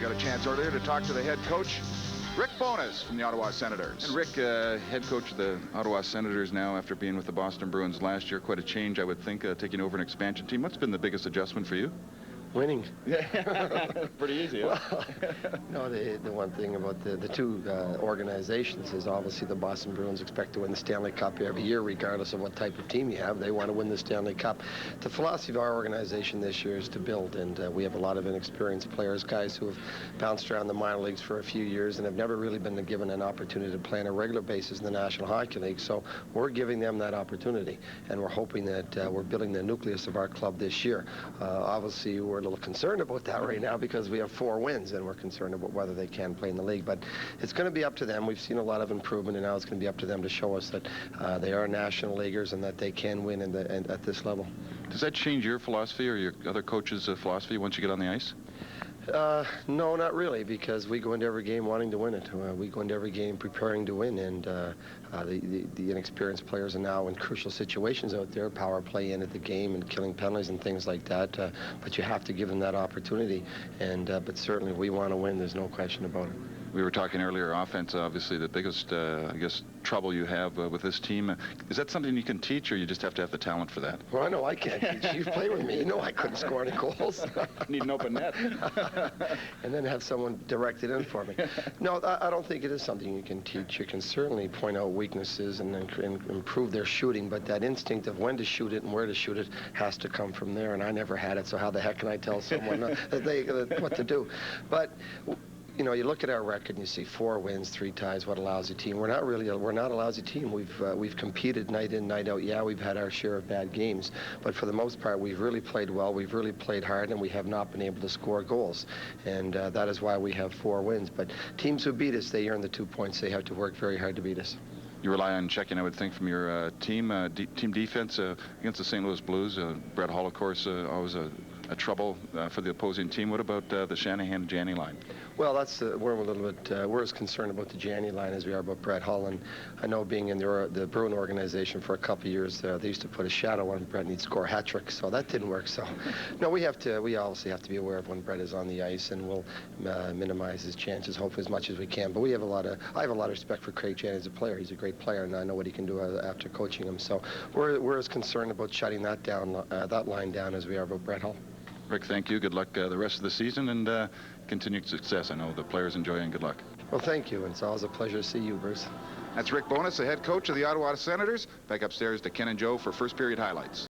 got a chance earlier to talk to the head coach, Rick Bowness from the Ottawa Senators. And Rick, head coach of the Ottawa Senators now after being with the Boston Bruins last year. Quite a change, I would think, taking over an expansion team. What's been the biggest adjustment for you? Winning. Pretty easy, huh? Well, no, the one thing about the two organizations is obviously the Boston Bruins expect to win the Stanley Cup every year, regardless of what type of team you have. They want to win the Stanley Cup. The philosophy of our organization this year is to build, and we have a lot of inexperienced players, guys who have bounced around the minor leagues for a few years and have never really been given an opportunity to play on a regular basis in the National Hockey League. So we're giving them that opportunity, and we're hoping that we're building the nucleus of our club this year. Obviously, we're a little concerned about that right now because we have 4 wins and we're concerned about whether they can play in the league, but it's going to be up to them. We've seen a lot of improvement, and now it's going to be up to them to show us that they are national leaguers and that they can win at this level. Does that change your philosophy or your other coaches' philosophy once you get on the ice? No, not really, because we go into every game wanting to win it. We go into every game preparing to win, and the inexperienced players are now in crucial situations out there, power play in at the game and killing penalties and things like that, but you have to give them that opportunity, and but certainly we want to win, there's no question about it. We were talking earlier, offense, obviously the biggest, I guess, trouble you have with this team. Is that something you can teach, or you just have to have the talent for that? Well, I know I can't teach. You've played with me. You know I couldn't score any goals. Need an open net. And then have someone direct it in for me. No, I don't think it is something you can teach. You can certainly point out weaknesses and improve their shooting, but that instinct of when to shoot it and where to shoot it has to come from there, and I never had it, so how the heck can I tell someone what to do? But you know, you look at our record and you see 4 wins, 3 ties. What a lousy team. We're not a lousy team. We've competed night in, night out. Yeah, we've had our share of bad games, but for the most part, we've really played well. We've really played hard, and we have not been able to score goals, and that is why we have 4 wins. But teams who beat us, they earn the 2 points. They have to work very hard to beat us. You rely on checking, I would think, from your team defense against the St. Louis Blues. Brett Hull, of course, always a trouble for the opposing team. What about the Shanahan-Janney line? Well, that's we're a little bit we're as concerned about the Janney line as we are about Brett Hull, and I know being in the Bruin organization for a couple of years, they used to put a shadow on Brett and he'd score a hat trick, so that didn't work. So no, we obviously have to be aware of when Brett is on the ice, and we'll minimize his chances, hopefully as much as we can. But I have a lot of respect for Craig Janney as a player. He's a great player, and I know what he can do after coaching him. So we're as concerned about shutting that down, that line down, as we are about Brett Hull. Rick, thank you. Good luck the rest of the season, and continued success. I know the players enjoy it, and good luck. Well, thank you, and it's always a pleasure to see you, Bruce. That's Rick Bowness, the head coach of the Ottawa Senators. Back upstairs to Ken and Joe for first period highlights.